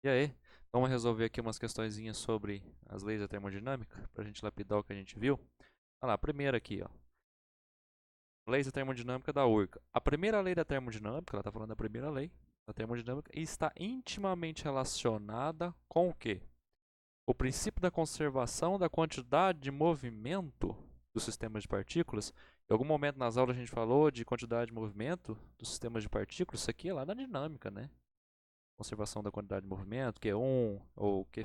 E aí, vamos resolver aqui umas questõezinhas sobre as leis da termodinâmica, para a gente lapidar o que a gente viu. Olha lá, a primeira aqui, ó. Leis da termodinâmica da URCA. A primeira lei da termodinâmica, ela está falando da primeira lei da termodinâmica, e está intimamente relacionada com o quê? O princípio da conservação da quantidade de movimento do sistema de partículas. Em algum momento nas aulas a gente falou de quantidade de movimento do sistema de partículas. Isso aqui é lá na dinâmica, né? Conservação da quantidade de movimento, Q1, ou Q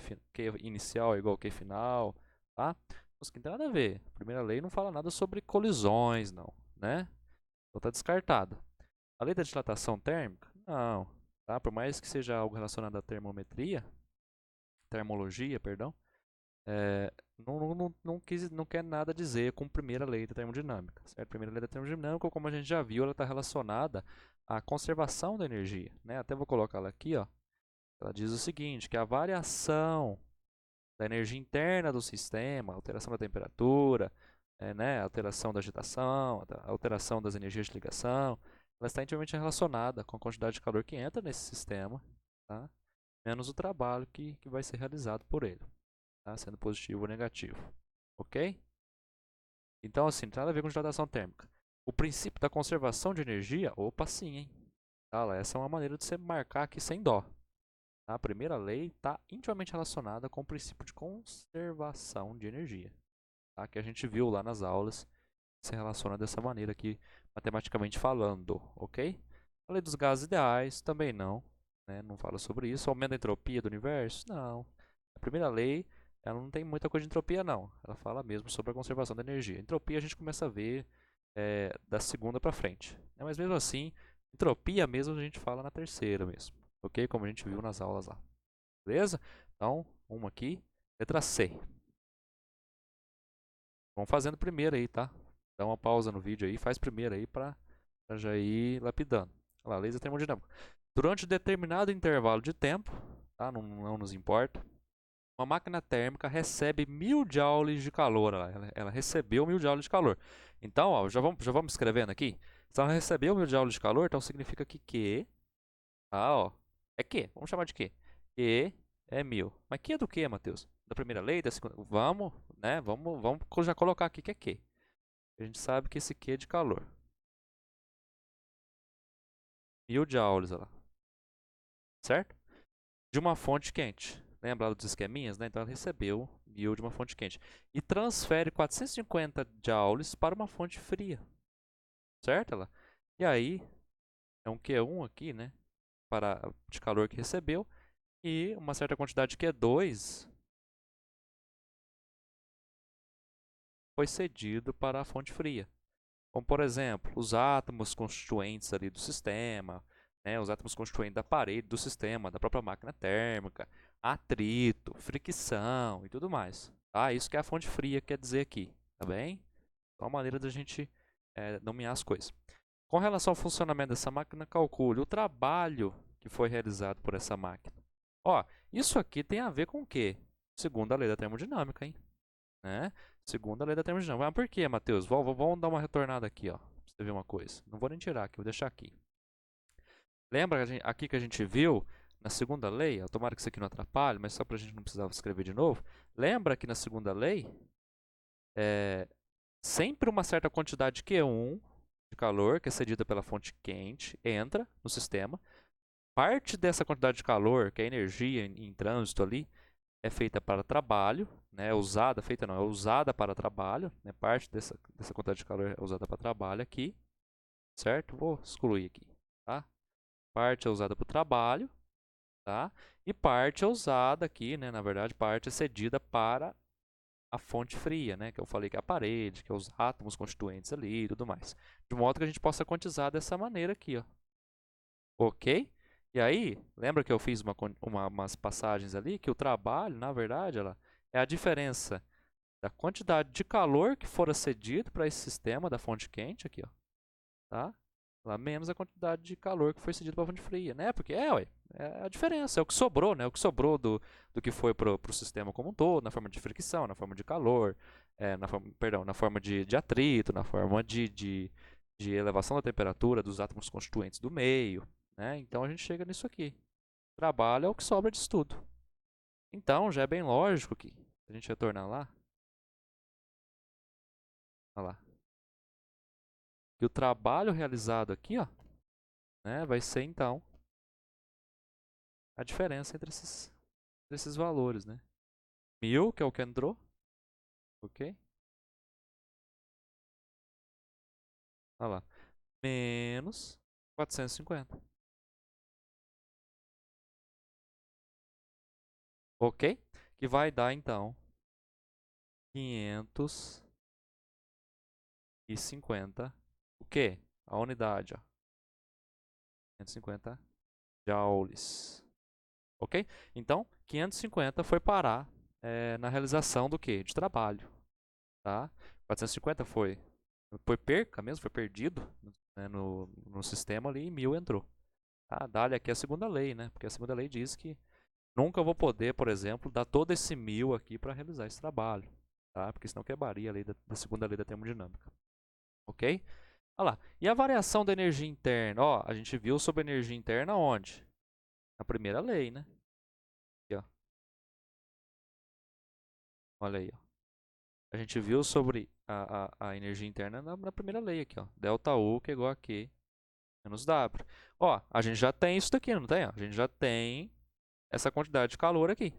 inicial é igual a Q final, tá? Isso aqui não tem nada a ver. A primeira lei não fala nada sobre colisões, não, né? Então está descartado. A lei da dilatação térmica? Não, tá? Por mais que seja algo relacionado à termometria, termologia, perdão, não quer nada dizer com a primeira lei da termodinâmica, certo? A primeira lei da termodinâmica, como a gente já viu, ela está relacionada à conservação da energia, né? Até vou colocar ela aqui, ó. Ela diz o seguinte, que a variação da energia interna do sistema, alteração da temperatura, né, alteração da agitação, a alteração das energias de ligação, ela está intimamente relacionada com a quantidade de calor que entra nesse sistema, tá? Menos o trabalho que vai ser realizado por ele, tá? Sendo positivo ou negativo. Ok? Então, assim, não tem nada a ver com dilatação térmica. O princípio da conservação de energia, opa, sim, hein? Tá, essa é uma maneira de você marcar aqui sem dó. A primeira lei está intimamente relacionada com o princípio de conservação de energia, tá? Que a gente viu lá nas aulas, se relaciona dessa maneira aqui, matematicamente falando, ok? A lei dos gases ideais também não, né? Não fala sobre isso. Aumento da entropia do universo? Não. A primeira lei, ela não tem muita coisa de entropia, não. Ela fala mesmo sobre a conservação da energia. Entropia a gente começa a ver da segunda para frente, né? Mas mesmo assim, entropia mesmo a gente fala na terceira mesmo, ok? Como a gente viu nas aulas lá. Beleza? Então, uma aqui. Letra C. Vamos fazendo primeiro aí, tá? Dá uma pausa no vídeo aí, faz primeiro aí pra já ir lapidando. Olha lá, laser termodinâmico. Durante determinado intervalo de tempo, tá? Não nos importa, uma máquina térmica recebe 1000 joules de calor. Ela recebeu 1000 joules de calor. Então, ó, já vamos escrevendo aqui. Se ela recebeu 1000 joules de calor, então significa que Q, ó, é Q. Vamos chamar de Q. Q é 1000. Mas Q é do que, Matheus? Da primeira lei, da segunda? Vamos, né? Vamos já colocar aqui que é Q. A gente sabe que esse Q é de calor. 1000 joules, ó lá. Certo? De uma fonte quente. Lembra dos esqueminhas, né? Então ela recebeu 1000 de uma fonte quente. E transfere 450 joules para uma fonte fria. Certo? Ela? E aí, é um Q1 aqui, né? De calor que recebeu. E uma certa quantidade de Q2 foi cedido para a fonte fria. Como, por exemplo, os átomos constituintes ali do sistema, né, os átomos constituintes da parede do sistema, da própria máquina térmica, atrito, fricção e tudo mais. Tá? Isso que é a fonte fria quer dizer aqui, tá bem? É uma maneira da gente nomear as coisas. Com relação ao funcionamento dessa máquina, calcule o trabalho que foi realizado por essa máquina. Ó, isso aqui tem a ver com o quê? Segundo a lei da termodinâmica, hein? Né? Segundo a lei da termodinâmica. Mas por que, Matheus? Vamos dar uma retornada aqui, ó, pra você ver uma coisa. Não vou nem tirar aqui, vou deixar aqui. Lembra aqui que a gente viu na segunda lei? Ó, tomara que isso aqui não atrapalhe, mas só para a gente não precisar escrever de novo. Lembra que na segunda lei, é, sempre uma certa quantidade de Q1 de calor, que é cedida pela fonte quente, entra no sistema. Parte dessa quantidade de calor, que é energia em trânsito ali, é feita para trabalho, né? É usada para trabalho, né? Parte dessa quantidade de calor é usada para trabalho aqui, certo? Vou excluir aqui, tá? Parte é usada para o trabalho, tá? E parte é usada aqui, né? Na verdade, parte é cedida para a fonte fria, né? Que eu falei que é a parede, que é os átomos constituintes ali e tudo mais. De modo que a gente possa quantizar dessa maneira aqui, ó. Ok? E aí, lembra que eu fiz umas passagens ali que o trabalho, na verdade, é a diferença da quantidade de calor que fora cedido para esse sistema da fonte quente aqui, ó, tá? Lá menos a quantidade de calor que foi cedido para a fonte fria, né? Porque ué, é a diferença, é o que sobrou, né? O que sobrou do que foi para o sistema como um todo, na forma de fricção, na forma de calor, na forma de atrito, na forma de elevação da temperatura dos átomos constituintes do meio, né? Então a gente chega nisso aqui, Trabalho é o que sobra disso tudo. Então, já é bem lógico que, se a gente retornar lá, olha lá, que o trabalho realizado aqui, ó, né, vai ser então a diferença entre esses valores, né? 1000, que é o que entrou, ok? Olha lá, menos 450, ok? Que vai dar então 550, o quê? A unidade, ó, 550 joules, ok? Então, 550 foi parar na realização do quê? De trabalho, tá? 450 foi perca mesmo, foi perdido, né, no sistema ali e 1000 entrou. Tá? Dá-lhe aqui a segunda lei, né? Porque a segunda lei diz que nunca vou poder, por exemplo, dar todo esse 1000 aqui para realizar esse trabalho, tá? Porque senão quebraria a lei da segunda lei da termodinâmica, ok? Olha lá. E a variação da energia interna? Ó, a gente viu sobre energia interna onde? Na primeira lei, né? Aqui, ó. Olha aí, ó. A gente viu sobre a energia interna na primeira lei aqui, ó. Delta U que é igual a Q menos W. Ó, a gente já tem isso daqui, não tem? Ó? A gente já tem essa quantidade de calor aqui,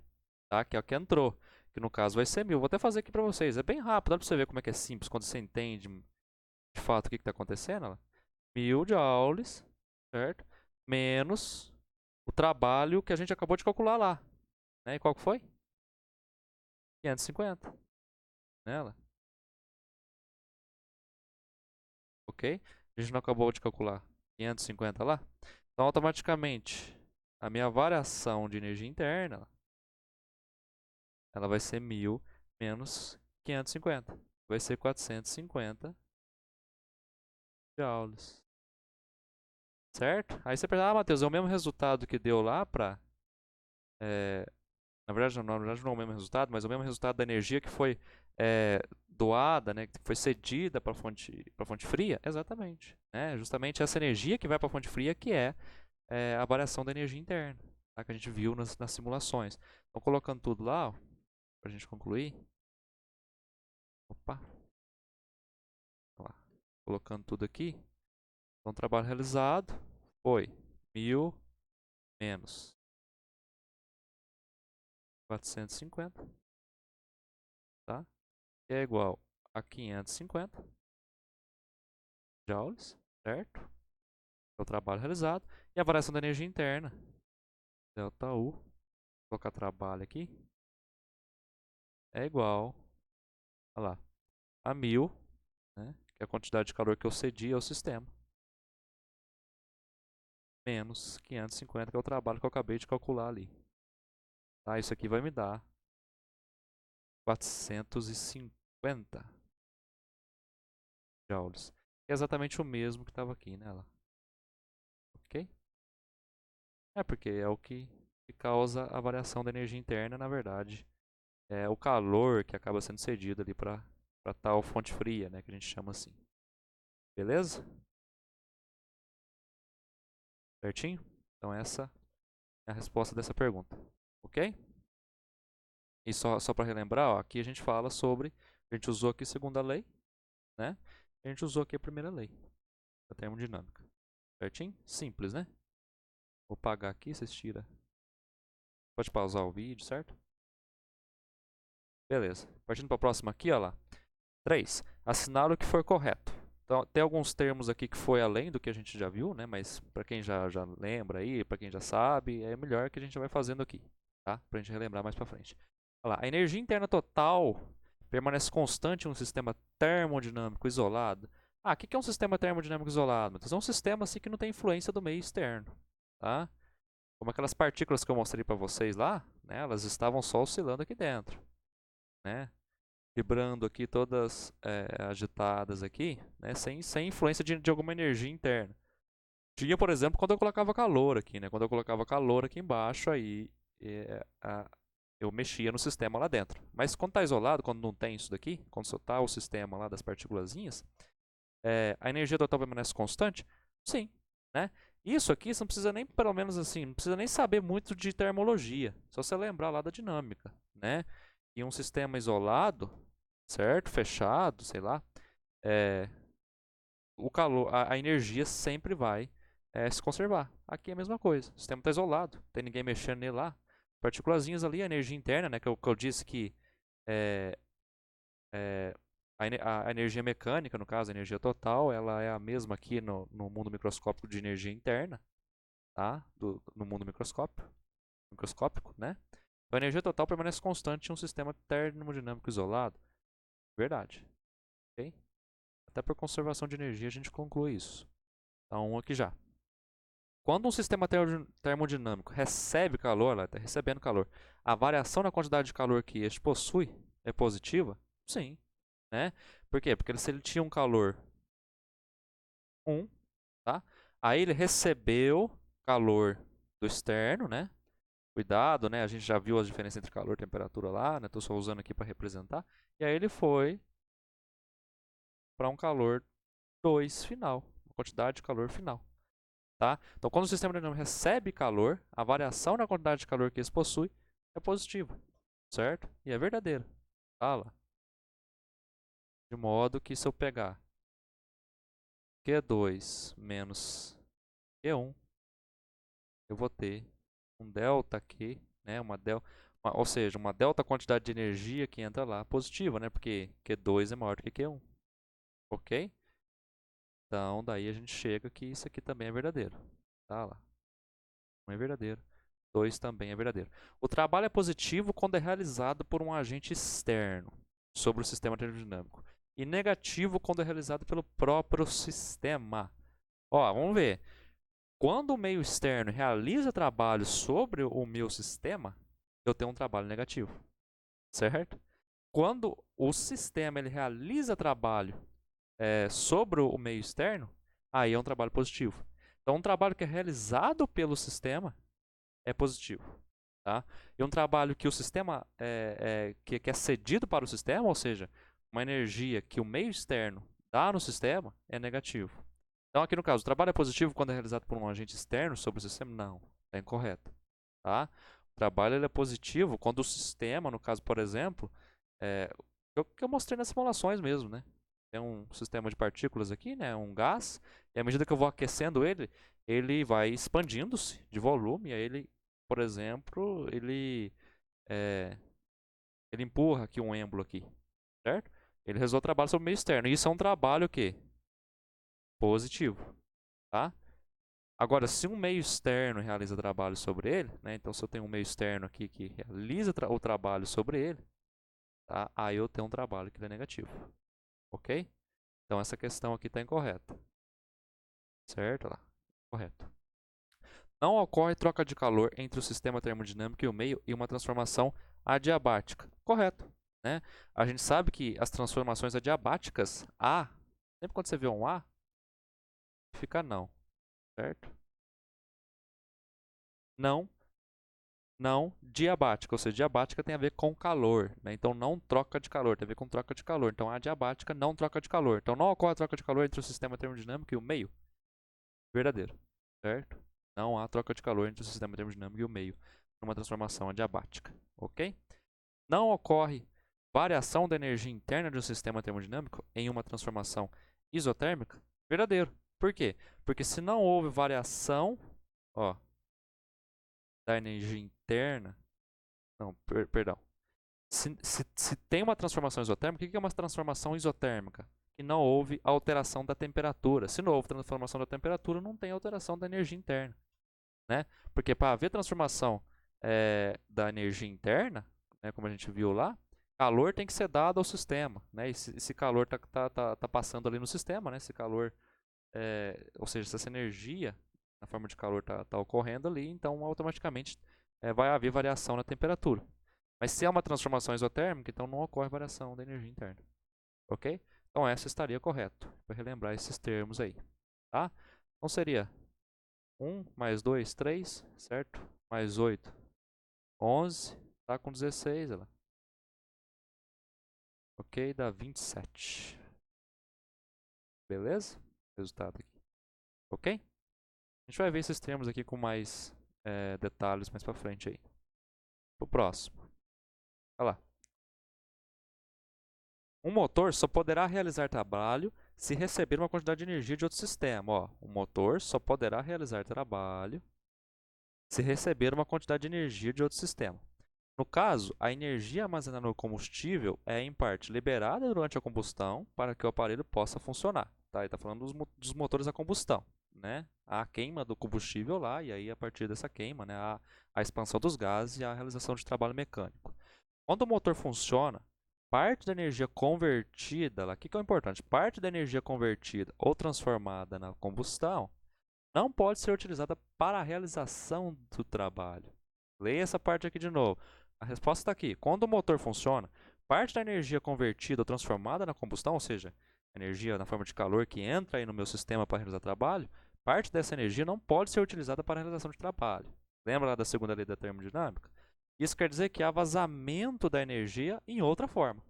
tá? Que é o que entrou, que no caso vai ser 1000. Vou até fazer aqui para vocês. É bem rápido, dá para você ver como é que é simples quando você entende de fato o que está acontecendo. Ó. 1000 joules, certo? Menos o trabalho que a gente acabou de calcular lá. Né? E qual que foi? 550. Nela, ok? A gente não acabou de calcular 550 lá? Então, automaticamente, a minha variação de energia interna, ela vai ser 1000 menos 550. Vai ser 450 joules. Certo? Aí você pensa, ah, Matheus, é o mesmo resultado que deu lá para... na verdade, não é o mesmo resultado, mas é o mesmo resultado da energia que foi doada, né, que foi cedida para a fonte fria? Exatamente. Né? Justamente essa energia que vai para a fonte fria que é a variação da energia interna, tá? Que a gente viu nas simulações. Então, colocando tudo lá, para a gente concluir. Opa, lá. Colocando tudo aqui. Então, o trabalho realizado foi 1000 menos 450, tá? Que é igual a 550 joules, certo? É o trabalho realizado. E a variação da energia interna, ΔU, vou colocar trabalho aqui, é igual, olha lá, a 1000, né? Que é a quantidade de calor que eu cedi ao sistema, menos 550, que é o trabalho que eu acabei de calcular ali. Tá? Isso aqui vai me dar 450 joules. Que é exatamente o mesmo que estava aqui, né? Lá. Ok? É porque é o que causa a variação da energia interna, na verdade. É o calor que acaba sendo cedido ali para tal fonte fria, né? Que a gente chama assim. Beleza? Certinho? Então essa é a resposta dessa pergunta. Ok? E só para relembrar, ó, aqui a gente fala sobre... A gente usou aqui a segunda lei, né? A gente usou aqui a primeira lei da termodinâmica. Certinho? Simples, né? Vou apagar aqui, vocês tiram. Pode pausar o vídeo, certo? Beleza. Partindo para a próxima aqui, ó lá. 3. Assinale o que for correto. Então, tem alguns termos aqui que foi além do que a gente já viu, né? Mas para quem já lembra aí, para quem já sabe, é melhor que a gente vai fazendo aqui, tá? Para a gente relembrar mais para frente. Olha lá. A energia interna total permanece constante em um sistema termodinâmico isolado. Ah, o que é um sistema termodinâmico isolado? Então, é um sistema assim que não tem influência do meio externo, tá? Como aquelas partículas que eu mostrei para vocês lá, né? Elas estavam só oscilando aqui dentro, né? Vibrando aqui todas agitadas aqui, né? Sem influência de alguma energia interna. Tinha, por exemplo, quando eu colocava calor aqui, né? Quando eu colocava calor aqui embaixo, aí eu mexia no sistema lá dentro. Mas quando está isolado, quando não tem isso daqui, quando só está o sistema lá das partículazinhas, a energia total permanece constante? Sim, né? Isso aqui você não precisa nem, pelo menos assim, não precisa nem saber muito de termologia. Só você lembrar lá da dinâmica, né? E um sistema isolado, certo? Fechado, sei lá, é, o calor, a energia sempre vai se conservar. Aqui é a mesma coisa. O sistema está isolado, não tem ninguém mexendo nele lá. Partículazinhas ali, a energia interna, né? Que eu disse que é, é, a energia mecânica, no caso, a energia total, ela é a mesma aqui no mundo microscópico de energia interna, tá? No mundo microscópico, né? Então a energia total permanece constante em um sistema termodinâmico isolado. Verdade, ok? Até por conservação de energia a gente conclui isso. Então, um aqui já. Quando um sistema termodinâmico recebe calor, ela está recebendo calor, a variação na quantidade de calor que este possui é positiva? Sim, né? Por quê? Porque se ele tinha um calor 1, tá? Aí ele recebeu calor do externo, né? Cuidado, né? A gente já viu as diferenças entre calor e temperatura lá, né? Estou só usando aqui para representar. E aí ele foi para um calor 2 final, uma quantidade de calor final. Tá? Então, quando o sistema dinâmico recebe calor, a variação na quantidade de calor que ele possui é positiva, certo? E é verdadeira. Tá lá. De modo que se eu pegar Q2 menos Q1, eu vou ter um delta Q, né? Ou seja, uma delta quantidade de energia que entra lá positiva, né? Porque Q2 é maior do que Q1. Ok? Então, daí a gente chega que isso aqui também é verdadeiro. Tá lá. 1 é verdadeiro. 2 também é verdadeiro. O trabalho é positivo quando é realizado por um agente externo sobre o sistema termodinâmico. E negativo quando é realizado pelo próprio sistema. Ó, vamos ver. Quando o meio externo realiza trabalho sobre o meu sistema, eu tenho um trabalho negativo. Certo? Quando o sistema ele realiza trabalho sobre o meio externo, aí é um trabalho positivo. Então, um trabalho que é realizado pelo sistema é positivo. Tá? E um trabalho que o sistema que é cedido para o sistema, ou seja, uma energia que o meio externo dá no sistema, é negativo. Então, aqui no caso, o trabalho é positivo quando é realizado por um agente externo sobre o sistema? Não, está incorreto. Tá? O trabalho ele é positivo quando o sistema, no caso, por exemplo, que eu mostrei nas simulações mesmo, né? Tem um sistema de partículas aqui, né? Um gás, e à medida que eu vou aquecendo ele, ele vai expandindo-se de volume, e aí ele, por exemplo, é, ele empurra aqui um êmbolo aqui, certo? Ele resolve o trabalho sobre o meio externo. E isso é um trabalho o quê? Positivo, tá? Agora, se um meio externo realiza trabalho sobre ele, né? Então, se eu tenho um meio externo aqui que realiza o trabalho sobre ele, tá? Aí eu tenho um trabalho que é negativo, ok? Então, essa questão aqui está incorreta, certo? Lá, correto. Não ocorre troca de calor entre o sistema termodinâmico e o meio e uma transformação adiabática. Correto, né? A gente sabe que as transformações adiabáticas, A, sempre quando você vê um A, fica não, certo? Não, não diabática, ou seja, diabática tem a ver com calor, né? Então não troca de calor, tem a ver com troca de calor. Então adiabática não troca de calor. Então não ocorre troca de calor entre o sistema termodinâmico e o meio. Verdadeiro, certo? Não há troca de calor entre o sistema termodinâmico e o meio numa transformação adiabática, ok? Não ocorre variação da energia interna de um sistema termodinâmico em uma transformação isotérmica? Verdadeiro. Por quê? Porque se não houve variação, ó, da energia interna, não, perdão. Se tem uma transformação isotérmica, o que é uma transformação isotérmica? Que não houve alteração da temperatura. Se não houve transformação da temperatura, não tem alteração da energia interna, né? Porque para haver transformação da energia interna, né, como a gente viu lá, calor tem que ser dado ao sistema, né? E esse calor tá passando ali no sistema, né? Esse calor, ou seja, se essa energia na forma de calor tá ocorrendo ali, então automaticamente vai haver variação na temperatura. Mas se é uma transformação isotérmica, então não ocorre variação da energia interna, ok? Então essa estaria correto, para relembrar esses termos aí, tá? Então seria 1 mais 2, 3, certo? Mais 8, 11, tá com 16, ela. Ok, dá 27. Beleza? Resultado aqui. Ok? A gente vai ver esses termos aqui com mais detalhes mais para frente aí. O próximo. Olha lá. Um motor só poderá realizar trabalho se receber uma quantidade de energia de outro sistema. Ó, um motor só poderá realizar trabalho se receber uma quantidade de energia de outro sistema. No caso, a energia armazenada no combustível é, em parte, liberada durante a combustão para que o aparelho possa funcionar. Tá? Ele está falando dos motores a combustão. Né? A queima do combustível lá, e aí a partir dessa queima, né, a expansão dos gases e a realização de trabalho mecânico. Quando o motor funciona, parte da energia convertida, o que é o importante? Parte da energia convertida ou transformada na combustão não pode ser utilizada para a realização do trabalho. Leia essa parte aqui de novo. A resposta está aqui. Quando o motor funciona, parte da energia convertida ou transformada na combustão, ou seja, energia na forma de calor que entra aí no meu sistema para realizar trabalho, parte dessa energia não pode ser utilizada para a realização de trabalho. Lembra lá da segunda lei da termodinâmica? Isso quer dizer que há vazamento da energia em outra forma.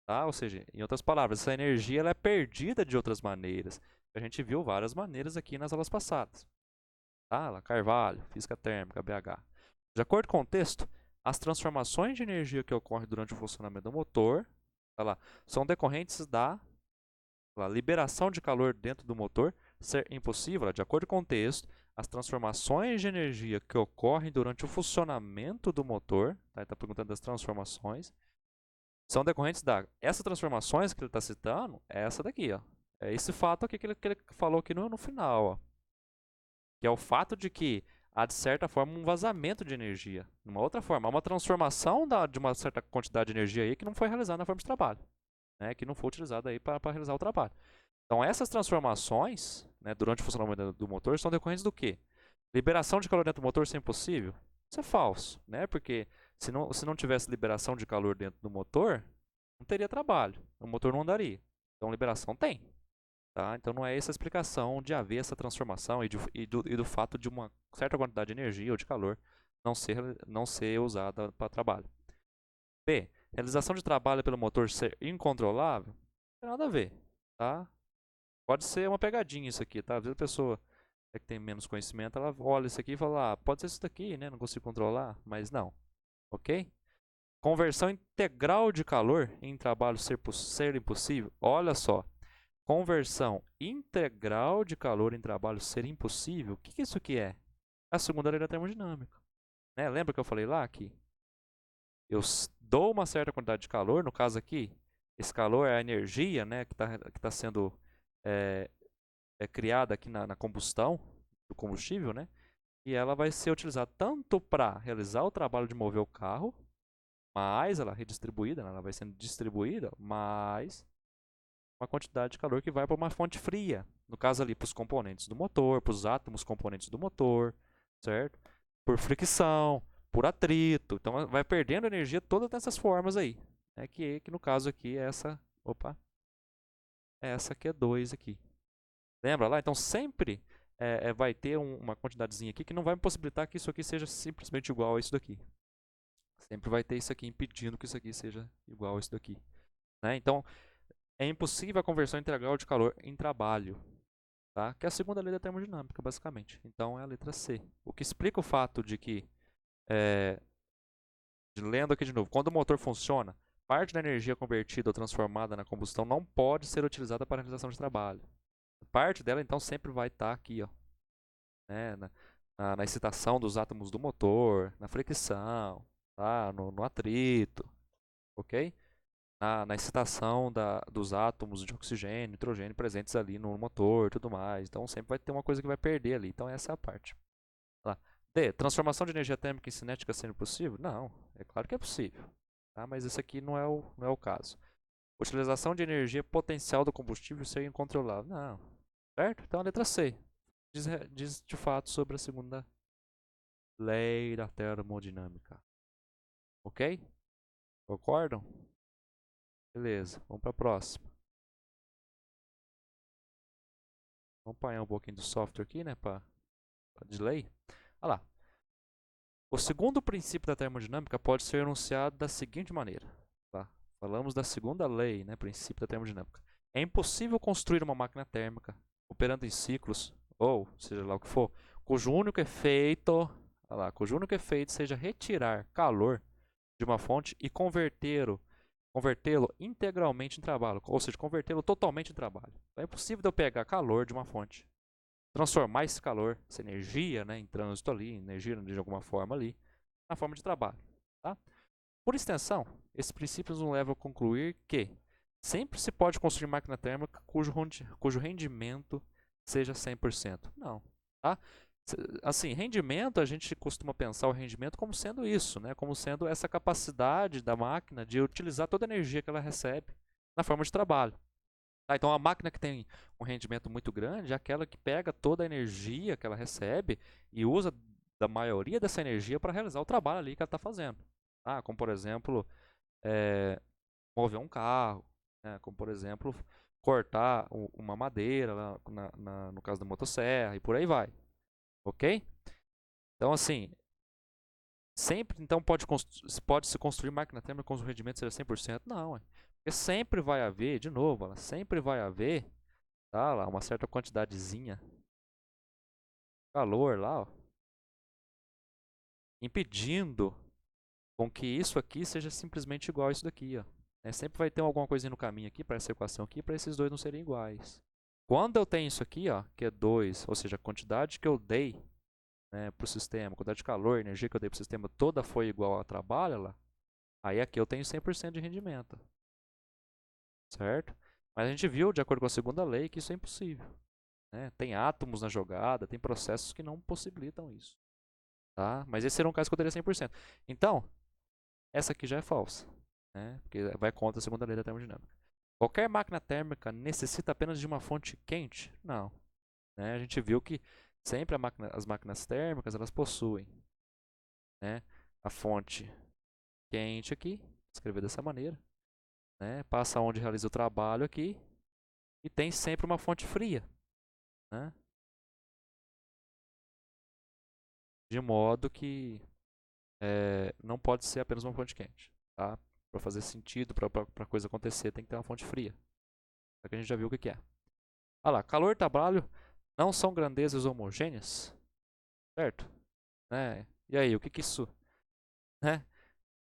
Tá? Ou seja, em outras palavras, essa energia ela é perdida de outras maneiras. A gente viu várias maneiras aqui nas aulas passadas. Tá? Carvalho, física térmica, BH. De acordo com o texto, as transformações de energia que ocorrem durante o funcionamento do motor lá, são decorrentes da liberação de calor dentro do motor ser impossível. De acordo com o texto, as transformações de energia que ocorrem durante o funcionamento do motor, tá? Ele está perguntando das transformações, são decorrentes da... Essas transformações que ele está citando é essa daqui, ó. É esse fato aqui que ele falou aqui no final, ó. Que é o fato de que há, de certa forma, um vazamento de energia. De uma outra forma, há uma transformação de uma certa quantidade de energia aí que não foi realizada na forma de trabalho. Né? Que não foi utilizada aí para realizar o trabalho. Então, essas transformações, né, durante o funcionamento do motor, são decorrentes do quê? Liberação de calor dentro do motor ser impossível? Isso é falso, né? Porque se não tivesse liberação de calor dentro do motor, não teria trabalho, o motor não andaria. Então, liberação tem. Tá? Então, não é essa a explicação de haver essa transformação e do fato de uma certa quantidade de energia ou de calor não ser usada para trabalho. B. Realização de trabalho pelo motor ser incontrolável? Não tem nada a ver. Tá? Pode ser uma pegadinha isso aqui, tá? Às vezes a pessoa que tem menos conhecimento, ela olha isso aqui e fala, ah, pode ser isso daqui, né? Não consigo controlar, mas não. Ok? Conversão integral de calor em trabalho ser impossível? Olha só. Conversão integral de calor em trabalho ser impossível? O que isso aqui é? A segunda lei da termodinâmica. Né? Lembra que eu falei lá que eu dou uma certa quantidade de calor, no caso aqui, esse calor é a energia, né, que tá sendo é, criada aqui na combustão do combustível, né? E ela vai ser utilizada tanto para realizar o trabalho de mover o carro, mais ela é redistribuída, né? Ela vai sendo distribuída, mais uma quantidade de calor que vai para uma fonte fria. No caso ali, para os componentes do motor, para os átomos componentes do motor, certo? Por fricção, por atrito. Então vai perdendo energia todas essas formas aí. Né? Que no caso aqui é essa. Opa! É essa que é 2 aqui. Lembra lá? Então sempre vai ter uma quantidadezinha aqui que não vai possibilitar que isso aqui seja simplesmente igual a isso daqui. Sempre vai ter isso aqui impedindo que isso aqui seja igual a isso daqui. Né? Então, é impossível a conversão integral de calor em trabalho. Tá? Que é a segunda lei da termodinâmica, basicamente. Então, é a letra C. O que explica o fato de que, lendo aqui de novo, quando o motor funciona, parte da energia convertida ou transformada na combustão não pode ser utilizada para a realização de trabalho. Parte dela, então, sempre vai estar aqui, ó, né, na excitação dos átomos do motor, na fricção, tá, no atrito, ok? Na excitação dos átomos de oxigênio, nitrogênio presentes ali no motor e tudo mais. Então sempre vai ter uma coisa que vai perder ali. Então essa é a parte. Lá. D. Transformação de energia térmica em cinética sendo possível? Não, é claro que é possível. Tá? Mas esse aqui não é o caso. Utilização de energia potencial do combustível ser incontrolável? Não. Certo? Então a letra C. Diz de fato sobre a segunda lei da termodinâmica. Ok? Concordam? Beleza, vamos para a próxima. Vamos apanhar um pouquinho do software aqui, né, para delay. Olha lá. O segundo princípio da termodinâmica pode ser enunciado da seguinte maneira. Tá? Falamos da segunda lei, né, princípio da termodinâmica. É impossível construir uma máquina térmica operando em ciclos ou seja lá o que for, cujo único efeito, olha lá, cujo único efeito seja retirar calor de uma fonte e convertê-lo integralmente em trabalho, ou seja, convertê-lo totalmente em trabalho. Então, é impossível de eu pegar calor de uma fonte, transformar esse calor, essa energia, né, em trânsito ali, energia de alguma forma ali, na forma de trabalho. Tá? Por extensão, esses princípios nos levam a concluir que sempre se pode construir máquina térmica cujo rendimento seja 100%. Não. Tá? Assim, rendimento, a gente costuma pensar o rendimento como sendo isso, né? Como sendo essa capacidade da máquina de utilizar toda a energia que ela recebe na forma de trabalho. Tá? Então, a máquina que tem um rendimento muito grande é aquela que pega toda a energia que ela recebe e usa da maioria dessa energia para realizar o trabalho ali que ela está fazendo. Tá? Como, por exemplo, mover um carro, né? Como, por exemplo, cortar uma madeira, no caso da motosserra, e por aí vai. Ok? Então, assim, sempre então pode se construir máquina térmica com os rendimentos seja 100%? Não, porque sempre vai haver, de novo, sempre vai haver, tá, lá, uma certa quantidadezinha de calor lá, ó, impedindo com que isso aqui seja simplesmente igual a isso daqui, ó. Sempre vai ter alguma coisinha no caminho aqui para essa equação aqui, para esses dois não serem iguais. Quando eu tenho isso aqui, ó, que é 2, ou seja, a quantidade que eu dei, né, para o sistema, a quantidade de calor, energia que eu dei para o sistema toda foi igual ao trabalho lá, aí aqui eu tenho 100% de rendimento, certo? Mas a gente viu, de acordo com a segunda lei, que isso é impossível. Né? Tem átomos na jogada, tem processos que não possibilitam isso. Tá? Mas esse seria um caso que eu teria 100%. Então, essa aqui já é falsa, né? Porque vai contra a segunda lei da termodinâmica. Qualquer máquina térmica necessita apenas de uma fonte quente? Não. Né? A gente viu que sempre as máquinas térmicas elas possuem, né, a fonte quente aqui, escrever dessa maneira, né, passa onde realiza o trabalho aqui e tem sempre uma fonte fria, né, de modo que não pode ser apenas uma fonte quente. Tá? Para fazer sentido, para a coisa acontecer, tem que ter uma fonte fria. Só que a gente já viu o que é. Olha lá, calor e trabalho não são grandezas homogêneas, certo? Né? E aí, o que isso, né?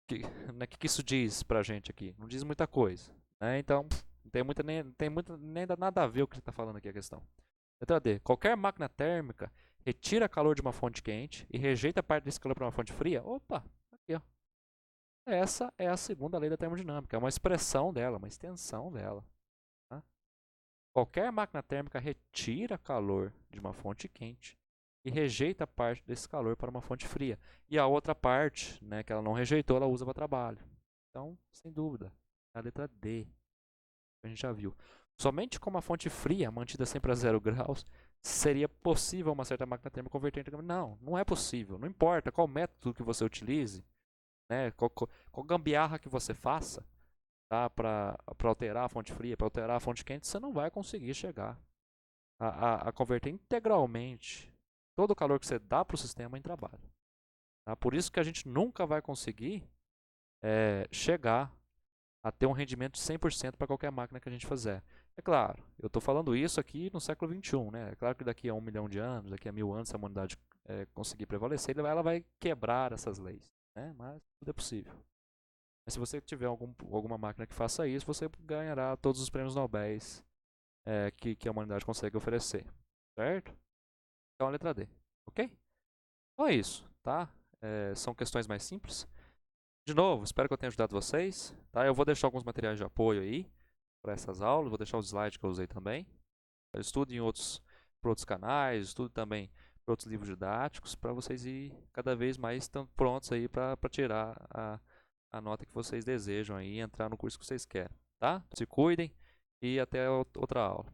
Que isso diz pra gente aqui? Não diz muita coisa. Né? Então, não tem nada a ver o que está falando aqui a questão. Letra D. Qualquer máquina térmica retira calor de uma fonte quente e rejeita parte desse calor para uma fonte fria. Opa, aqui ó. Essa é a segunda lei da termodinâmica. É uma expressão dela, uma extensão dela. Tá? Qualquer máquina térmica retira calor de uma fonte quente e rejeita parte desse calor para uma fonte fria. E a outra parte, né, que ela não rejeitou, ela usa para trabalho. Então, sem dúvida, é a letra D. A gente já viu. Somente com uma fonte fria, mantida sempre a 0 graus, seria possível uma certa máquina térmica converter em... Não, não é possível. Não importa qual método que você utilize, né, qual gambiarra que você faça, tá, para alterar a fonte fria, para alterar a fonte quente, você não vai conseguir chegar a converter integralmente todo o calor que você dá para o sistema em trabalho. Tá? Por isso que a gente nunca vai conseguir chegar a ter um rendimento de 100% para qualquer máquina que a gente fizer. É claro, eu estou falando isso aqui no século XXI, né? É claro que daqui a 1 milhão de anos, daqui a 1000 anos, se a humanidade conseguir prevalecer, ela vai quebrar essas leis, né? Mas tudo é possível. Mas se você tiver alguma máquina que faça isso, você ganhará todos os prêmios Nobel que a humanidade consegue oferecer, certo? Então a letra D, ok? Então é isso, tá? São questões mais simples. De novo, espero que eu tenha ajudado vocês. Tá? Eu vou deixar alguns materiais de apoio aí para essas aulas, vou deixar os slides que eu usei também. Eu estudo por outros canais, estudo também por outros livros didáticos, para vocês ir cada vez mais estando prontos aí para tirar a nota que vocês desejam aí e entrar no curso que vocês querem. Tá? Se cuidem e até outra aula.